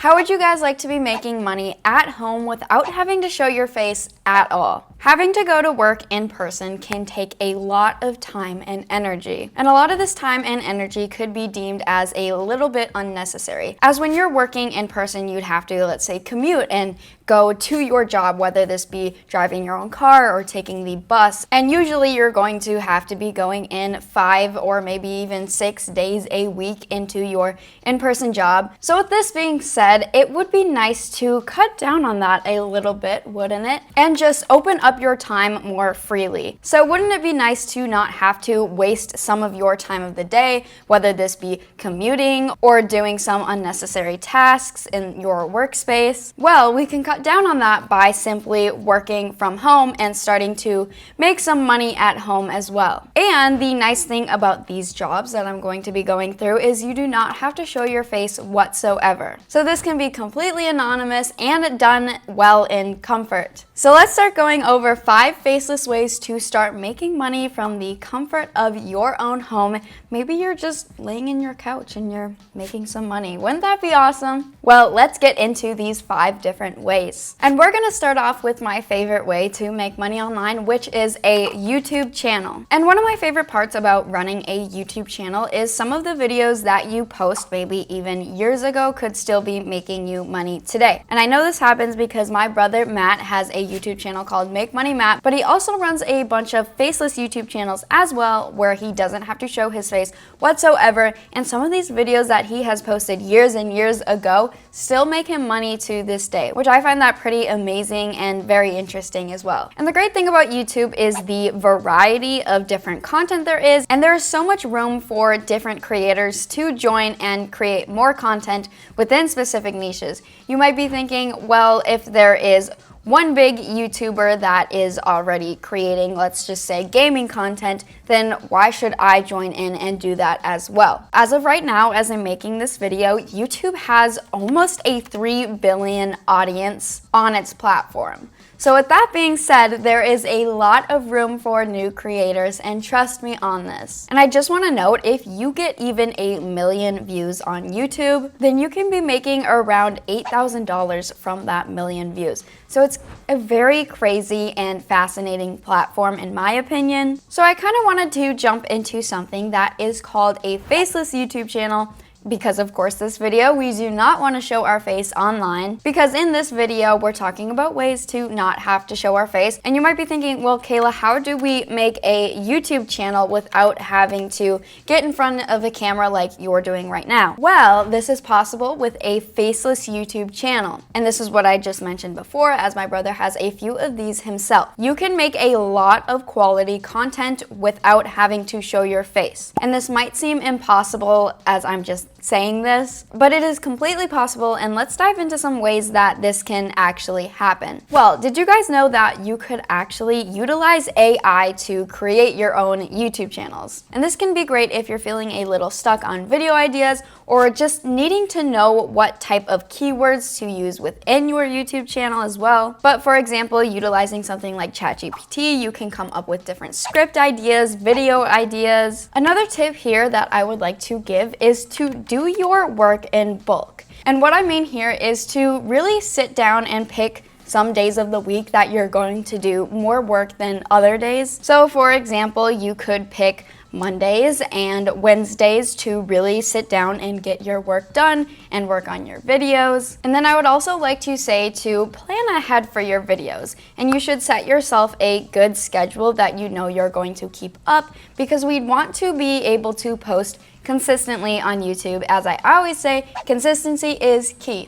How would you guys like to be making money at home without having to show your face at all? Having to go to work in person can take a lot of time and energy. And a lot of this time and energy could be deemed as a little bit unnecessary. As when you're working in person, you'd have to, let's say, commute and go to your job, whether this be driving your own car or taking the bus. And usually you're going to have to be going in 5 or maybe even 6 days a week into your in-person job. So with this being said, it would be nice to cut down on that a little bit, wouldn't it? And just open up your time more freely. So wouldn't it be nice to not have to waste some of your time of the day, whether this be commuting or doing some unnecessary tasks in your workspace? Well, we can cut down on that by simply working from home and starting to make some money at home as well. And the nice thing about these jobs that I'm going to be going through is you do not have to show your face whatsoever. So this can be completely anonymous and done well in comfort. So let's start going over 5 faceless ways to start making money from the comfort of your own home. Maybe you're just laying in your couch and you're making some money. Wouldn't that be awesome? Well, let's get into these 5 different ways. And we're gonna start off with my favorite way to make money online, which is a YouTube channel. And one of my favorite parts about running a YouTube channel is some of the videos that you post maybe even years ago could still be making you money today. And I know this happens because my brother Matt has a YouTube channel called Make Money Matt, but he also runs a bunch of faceless YouTube channels as well where he doesn't have to show his face whatsoever, and some of these videos that he has posted years and years ago still make him money to this day, which I find that pretty amazing and very interesting as well. And the great thing about YouTube is the variety of different content there is, and there is so much room for different creators to join and create more content within specific niches. You might be thinking, well, if there is one big YouTuber that is already creating, let's just say, gaming content, then why should I join in and do that as well? As of right now, as I'm making this video, YouTube has almost a 3 billion audience on its platform. So with that being said, there is a lot of room for new creators, and trust me on this. And I just want to note, if you get even 1 million views on YouTube, then you can be making around $8,000 from that 1 million views. So it's a very crazy and fascinating platform in my opinion. So I kind of wanted to jump into something that is called a faceless YouTube channel, because of course this video we do not want to show our face online, because in this video we're talking about ways to not have to show our face. And you might be thinking, well, Kayla, how do we make a YouTube channel without having to get in front of a camera like you're doing right now? Well, this is possible with a faceless YouTube channel, and this is what I just mentioned before, as my brother has a few of these himself. You can make a lot of quality content without having to show your face, and this might seem impossible as I'm just saying this, but it is completely possible, and let's dive into some ways that this can actually happen. Well, did you guys know that you could actually utilize AI to create your own YouTube channels? And this can be great if you're feeling a little stuck on video ideas or just needing to know what type of keywords to use within your YouTube channel as well. But for example, utilizing something like ChatGPT, you can come up with different script ideas, video ideas. Another tip here that I would like to give is to do your work in bulk. And what I mean here is to really sit down and pick some days of the week that you're going to do more work than other days. So for example, you could pick Mondays and Wednesdays to really sit down and get your work done and work on your videos. And then I would also like to say to plan ahead for your videos, and you should set yourself a good schedule that you know you're going to keep up, because we'd want to be able to post consistently on YouTube. As I always say, consistency is key.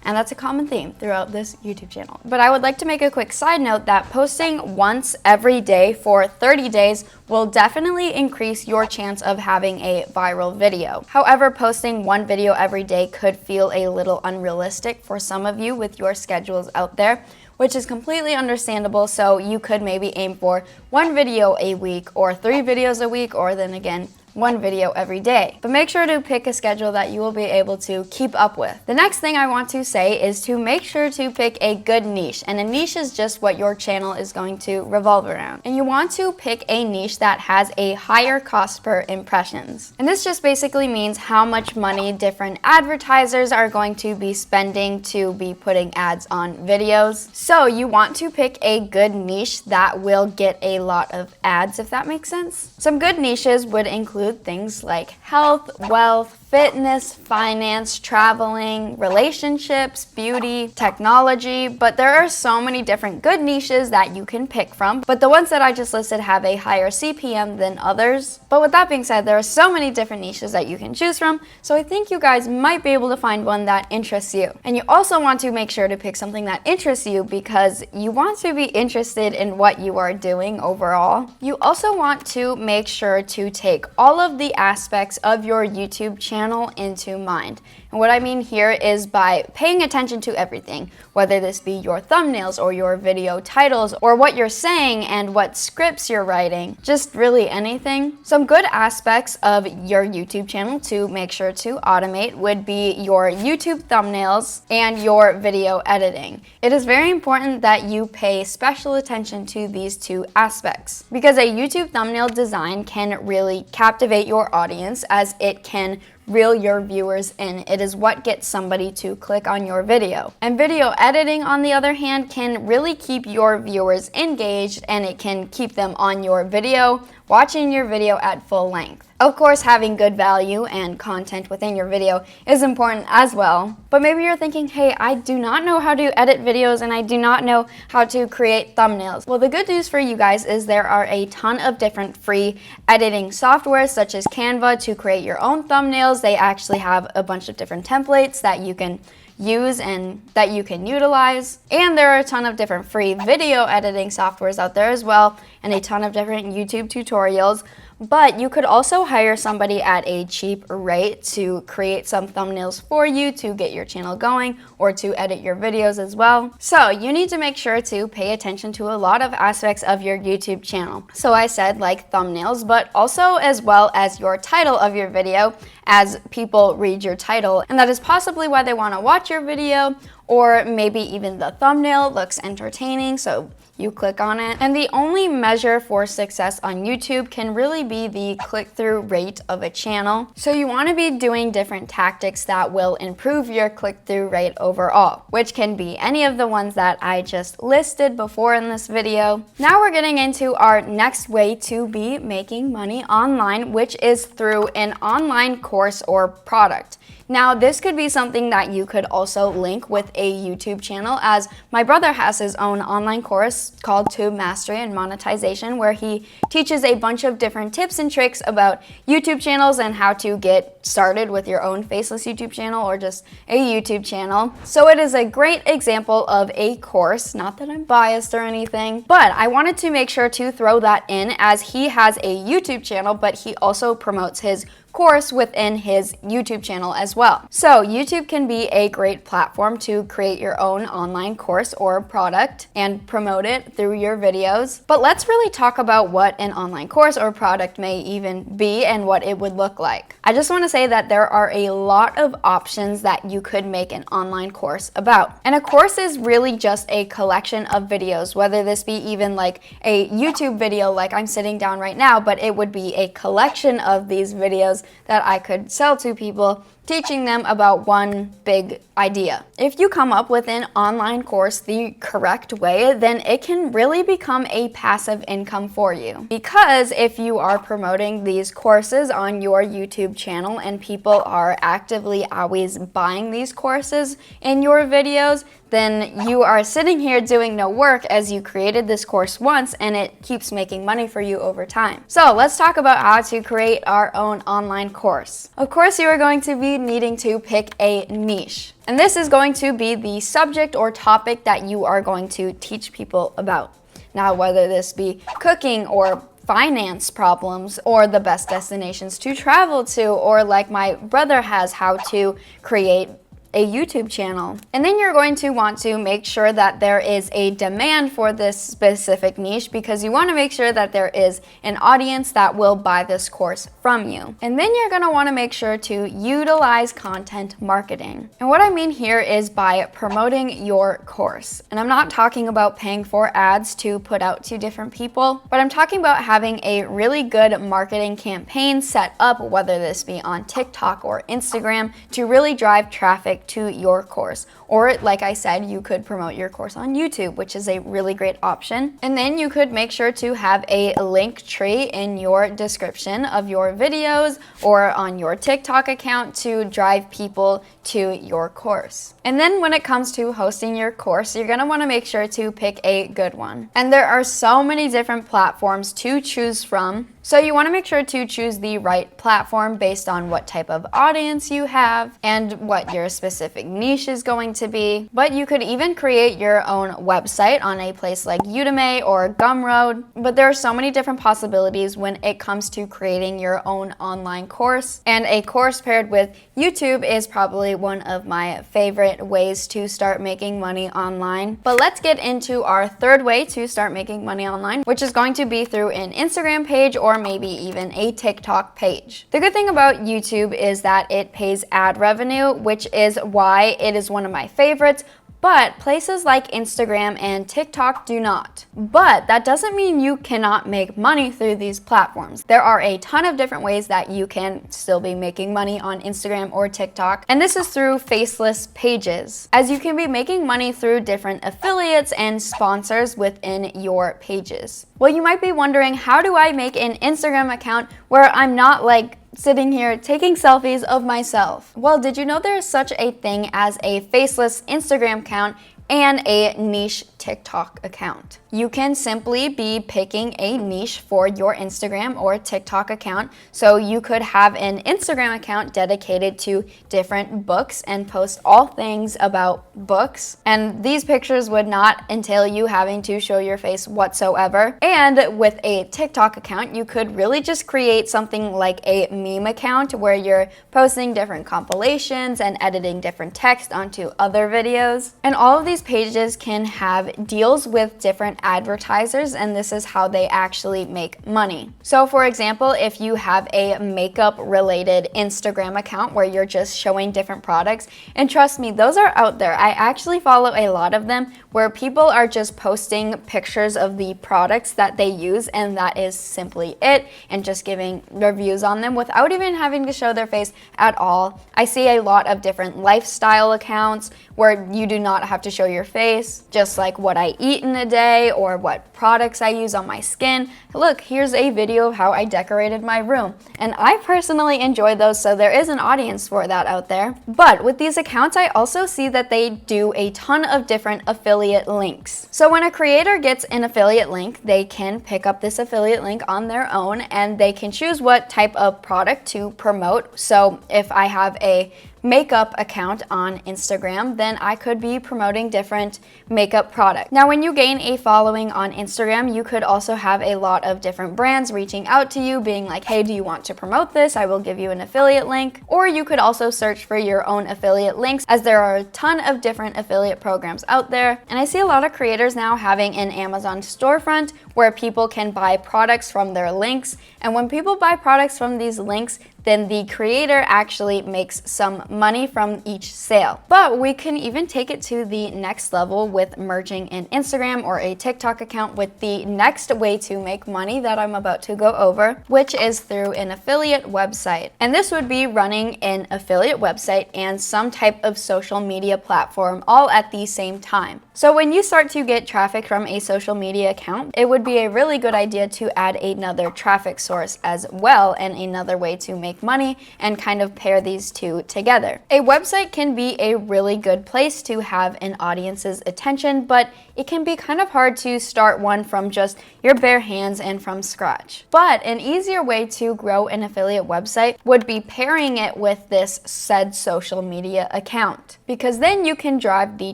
And that's a common theme throughout this YouTube channel. But I would like to make a quick side note that posting once every day for 30 days will definitely increase your chance of having a viral video. However, posting one video every day could feel a little unrealistic for some of you with your schedules out there, which is completely understandable. So you could maybe aim for 1 video a week or 3 videos a week, or then again, one video every day. But make sure to pick a schedule that you will be able to keep up with. The next thing I want to say is to make sure to pick a good niche. And a niche is just what your channel is going to revolve around. And you want to pick a niche that has a higher cost per impressions. And this just basically means how much money different advertisers are going to be spending to be putting ads on videos. So you want to pick a good niche that will get a lot of ads, if that makes sense. Some good niches would include things like health, wealth, fitness, finance, traveling, relationships, beauty, technology, but there are so many different good niches that you can pick from, but the ones that I just listed have a higher CPM than others. But with that being said, there are so many different niches that you can choose from, so I think you guys might be able to find one that interests you. And you also want to make sure to pick something that interests you because you want to be interested in what you are doing overall. You also want to make sure to take all of the aspects of your YouTube channel into mind. And what I mean here is by paying attention to everything, whether this be your thumbnails or your video titles or what you're saying and what scripts you're writing, just really anything. Some good aspects of your YouTube channel to make sure to automate would be your YouTube thumbnails and your video editing. It is very important that you pay special attention to these two aspects because a YouTube thumbnail design can really captivate your audience as it can reel your viewers in. It is what gets somebody to click on your video. And video editing, on the other hand, can really keep your viewers engaged and it can keep them on your video, watching your video at full length. Of course, having good value and content within your video is important as well. But maybe you're thinking, hey, I do not know how to edit videos and I do not know how to create thumbnails. Well, the good news for you guys is there are a ton of different free editing softwares such as Canva to create your own thumbnails. They actually have a bunch of different templates that you can use and that you can utilize. And there are a ton of different free video editing softwares out there as well, and a ton of different YouTube tutorials. But you could also hire somebody at a cheap rate to create some thumbnails for you to get your channel going or to edit your videos as well. So you need to make sure to pay attention to a lot of aspects of your YouTube channel. So I said like thumbnails, but also as well as your title of your video, as people read your title. And that is possibly why they want to watch your video, or maybe even the thumbnail looks entertaining, so you click on it. And the only measure for success on YouTube can really be the click-through rate of a channel. So you want to be doing different tactics that will improve your click-through rate overall, which can be any of the ones that I just listed before in this video. Now we're getting into our next way to be making money online, which is through an online course or product. Now, this could be something that you could also link with a YouTube channel, as my brother has his own online course called Tube Mastery and Monetization, where he teaches a bunch of different tips and tricks about YouTube channels and how to get started with your own faceless YouTube channel or just a YouTube channel. So it is a great example of a course, not that I'm biased or anything, but I wanted to make sure to throw that in as he has a YouTube channel, but he also promotes his course within his YouTube channel as well. So YouTube can be a great platform to create your own online course or product and promote it through your videos. But let's really talk about what an online course or product may even be and what it would look like. I just want to say that there are a lot of options that you could make an online course about. And a course is really just a collection of videos, whether this be even like a YouTube video like I'm sitting down right now, but it would be a collection of these videos that I could sell to people, teaching them about one big idea. If you come up with an online course the correct way, then it can really become a passive income for you. Because if you are promoting these courses on your YouTube channel and people are actively always buying these courses in your videos, then you are sitting here doing no work as you created this course once and it keeps making money for you over time. So let's talk about how to create our own online course. Of course, you are going to be needing to pick a niche. And this is going to be the subject or topic that you are going to teach people about. Now, whether this be cooking or finance problems or the best destinations to travel to, or like my brother has, how to create a YouTube channel. And then you're going to want to make sure that there is a demand for this specific niche, because you want to make sure that there is an audience that will buy this course from you. And then you're going to want to make sure to utilize content marketing. And what I mean here is by promoting your course. And I'm not talking about paying for ads to put out to different people, but I'm talking about having a really good marketing campaign set up, whether this be on TikTok or Instagram, to really drive traffic to your course. Or like I said, you could promote your course on YouTube, which is a really great option. And then you could make sure to have a link tree in your description of your videos or on your TikTok account to drive people to your course. And then when it comes to hosting your course, you're going to want to make sure to pick a good one. And there are so many different platforms to choose from. So you want to make sure to choose the right platform based on what type of audience you have and what your specific niche is going to be. But you could even create your own website on a place like Udemy or Gumroad. But there are so many different possibilities when it comes to creating your own online course. And a course paired with YouTube is probably one of my favorite ways to start making money online. But let's get into our third way to start making money online, which is going to be through an Instagram page or maybe even a TikTok page. The good thing about YouTube is that it pays ad revenue, which is why it is one of my favorites. But places like Instagram and TikTok do not. But that doesn't mean you cannot make money through these platforms. There are a ton of different ways that you can still be making money on Instagram or TikTok, and this is through faceless pages, as you can be making money through different affiliates and sponsors within your pages. Well, you might be wondering, how do I make an Instagram account where I'm not like sitting here taking selfies of myself? Well, did you know there is such a thing as a faceless Instagram account and a niche TikTok account? You can simply be picking a niche for your Instagram or TikTok account. So you could have an Instagram account dedicated to different books and post all things about books. And these pictures would not entail you having to show your face whatsoever. And with a TikTok account, you could really just create something like a meme account where you're posting different compilations and editing different text onto other videos. And all of these pages can have deals with different advertisers, and this is how they actually make money. So for example, if you have a makeup related Instagram account where you're just showing different products, and trust me, those are out there. I actually follow a lot of them where people are just posting pictures of the products that they use, and that is simply it, and just giving reviews on them without even having to show their face at all. I see a lot of different lifestyle accounts where you do not have to show your face, just like what I eat in a day or what products I use on my skin. Look, here's a video of how I decorated my room. And I personally enjoy those, so there is an audience for that out there. But with these accounts, I also see that they do a ton of different affiliate links. So when a creator gets an affiliate link, they can pick up this affiliate link on their own, and they can choose what type of product to promote. So if I have a makeup account on Instagram, then I could be promoting different makeup products. Now, when you gain a following on Instagram, you could also have a lot of different brands reaching out to you, being like, hey, do you want to promote this? I will give you an affiliate link. Or you could also search for your own affiliate links, as there are a ton of different affiliate programs out there. And I see a lot of creators now having an Amazon storefront where people can buy products from their links. And when people buy products from these links, then the creator actually makes some money from each sale. But we can even take it to the next level with merging an Instagram or a TikTok account with the next way to make money that I'm about to go over, which is through an affiliate website. And this would be running an affiliate website and some type of social media platform all at the same time. So when you start to get traffic from a social media account, it would be a really good idea to add another traffic source as well, and another way to make money and kind of pair these two together. A website can be a really good place to have an audience's attention, but it can be kind of hard to start one from just your bare hands and from scratch. But an easier way to grow an affiliate website would be pairing it with this said social media account, because then you can drive the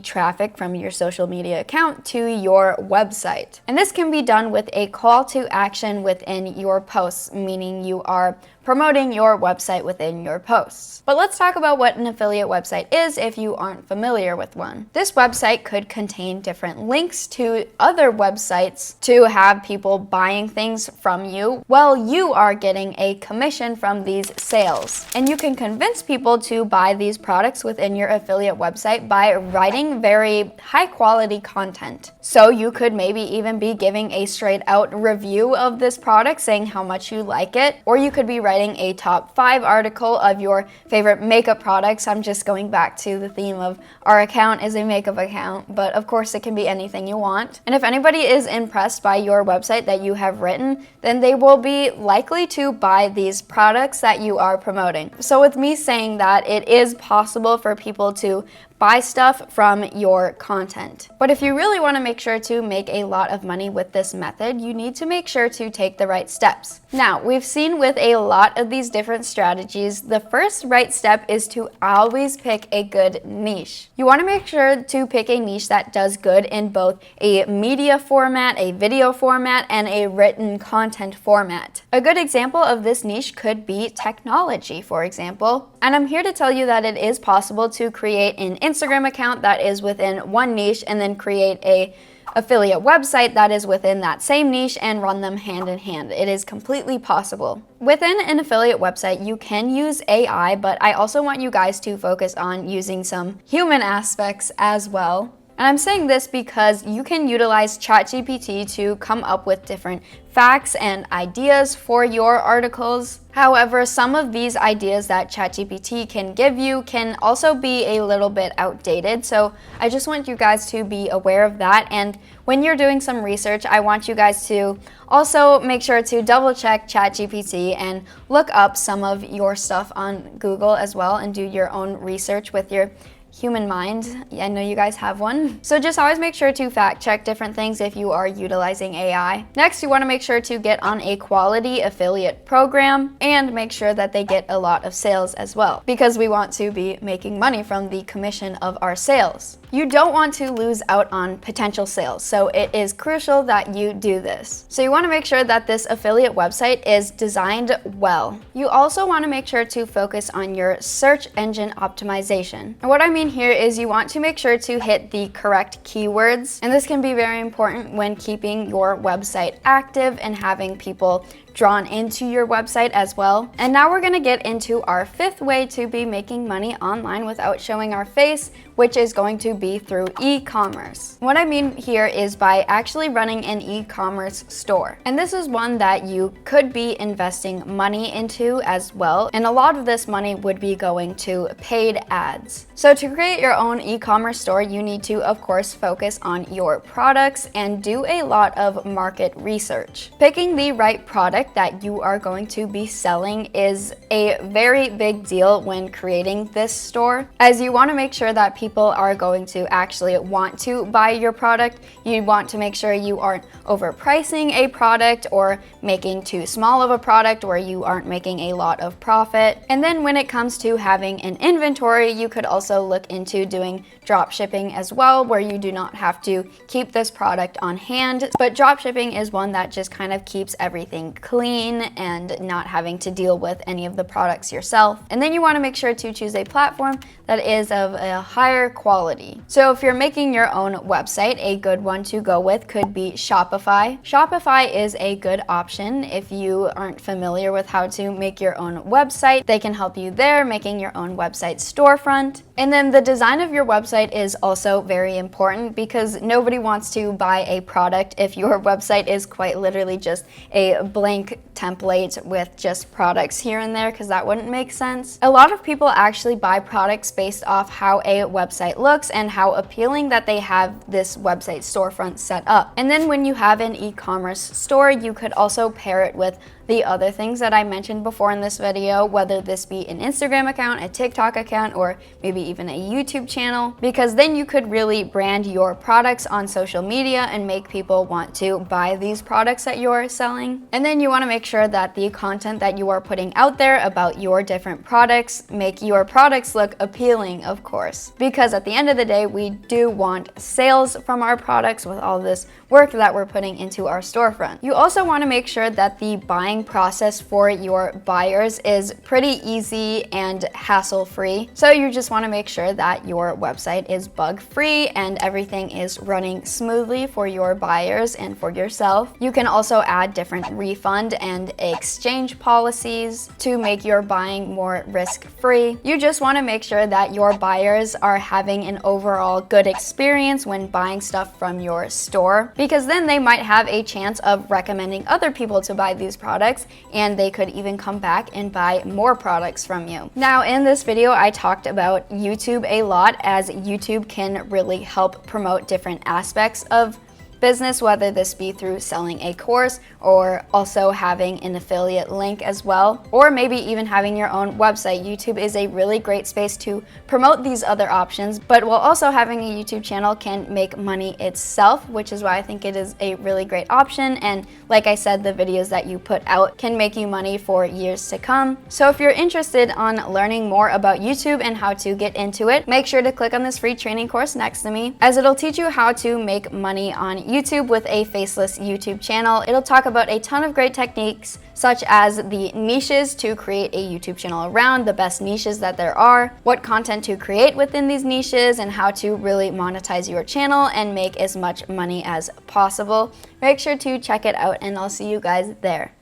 traffic from your social media account to your website. And this can be done with a call to action within your posts, meaning you are promoting your website within your posts. But let's talk about what an affiliate website is if you aren't familiar with one. This website could contain different links to other websites to have people buying things from you while you are getting a commission from these sales. And you can convince people to buy these products within your affiliate website by writing very high quality content. So you could maybe even be giving a straight out review of this product saying how much you like it, or you could be writing a top 5 article of your favorite makeup products. I'm just going back to the theme of our account is a makeup account, but of course it can be anything you want. And if anybody is impressed by your website that you have written, then they will be likely to buy these products that you are promoting. So with me saying that, it is possible for people to buy stuff from your content. But if you really want to make sure to make a lot of money with this method, you need to make sure to take the right steps. Now, we've seen with a lot of these different strategies, the first right step is to always pick a good niche. You want to make sure to pick a niche that does good in both a media format, a video format, and a written content format. A good example of this niche could be technology, for example. And I'm here to tell you that it is possible to create an Instagram account that is within one niche and then create a affiliate website that is within that same niche and run them hand in hand. It is completely possible. Within an affiliate website, you can use AI, but I also want you guys to focus on using some human aspects as well. And I'm saying this because you can utilize ChatGPT to come up with different facts and ideas for your articles. However, some of these ideas that ChatGPT can give you can also be a little bit outdated. So I just want you guys to be aware of that. And when you're doing some research, I want you guys to also make sure to double check ChatGPT and look up some of your stuff on Google as well and do your own research with your human mind. I know you guys have one. So just always make sure to fact check different things if you are utilizing AI. Next, you want to make sure to get on a quality affiliate program and make sure that they get a lot of sales as well, because we want to be making money from the commission of our sales. You don't want to lose out on potential sales, so it is crucial that you do this. So you want to make sure that this affiliate website is designed well. You also want to make sure to focus on your search engine optimization. And what I mean here is you want to make sure to hit the correct keywords, and this can be very important when keeping your website active and having people drawn into your website as well. And now we're gonna get into our 5th way to be making money online without showing our face, which is going to be through e-commerce. What I mean here is by actually running an e-commerce store. And this is one that you could be investing money into as well. And a lot of this money would be going to paid ads. So to create your own e-commerce store, you need to, of course, focus on your products and do a lot of market research. Picking the right product that you are going to be selling is a very big deal when creating this store, as you want to make sure that people are going to actually want to buy your product. You want to make sure you aren't overpricing a product or making too small of a product where you aren't making a lot of profit. And then when it comes to having an inventory, you could also look into doing drop shipping as well, where you do not have to keep this product on hand. But drop shipping is one that just kind of keeps everything clean and not having to deal with any of the products yourself. And then you want to make sure to choose a platform that is of a higher quality. So if you're making your own website, a good one to go with could be Shopify. Shopify is a good option if you aren't familiar with how to make your own website. They can help you there, making your own website storefront. And then the design of your website is also very important, because nobody wants to buy a product if your website is quite literally just a blank template with just products here and there, because that wouldn't make sense. A lot of people actually buy products based off how a website looks and how appealing that they have this website storefront set up. And then when you have an e-commerce store, you could also pair it with the other things that I mentioned before in this video, whether this be an Instagram account, a TikTok account, or maybe even a YouTube channel, because then you could really brand your products on social media and make people want to buy these products that you're selling. And then you want to make sure that the content that you are putting out there about your different products make your products look appealing, of course, because at the end of the day, we do want sales from our products with all this work that we're putting into our storefront. You also want to make sure that the buying buying process for your buyers is pretty easy and hassle-free. So you just want to make sure that your website is bug-free and everything is running smoothly for your buyers and for yourself. You can also add different refund and exchange policies to make your buying more risk-free. You just want to make sure that your buyers are having an overall good experience when buying stuff from your store, because then they might have a chance of recommending other people to buy these products, and they could even come back and buy more products from you. Now, in this video, I talked about YouTube a lot, as YouTube can really help promote different aspects of business, whether this be through selling a course or also having an affiliate link as well, or maybe even having your own website. YouTube is a really great space to promote these other options, but while also having a YouTube channel can make money itself, which is why I think it is a really great option. And like I said, the videos that you put out can make you money for years to come. So if you're interested on learning more about YouTube and how to get into it, make sure to click on this free training course next to me, as it'll teach you how to make money on YouTube with a faceless YouTube channel. It'll talk about a ton of great techniques, such as the niches to create a YouTube channel around, the best niches that there are, what content to create within these niches, and how to really monetize your channel and make as much money as possible. Make sure to check it out, and I'll see you guys there.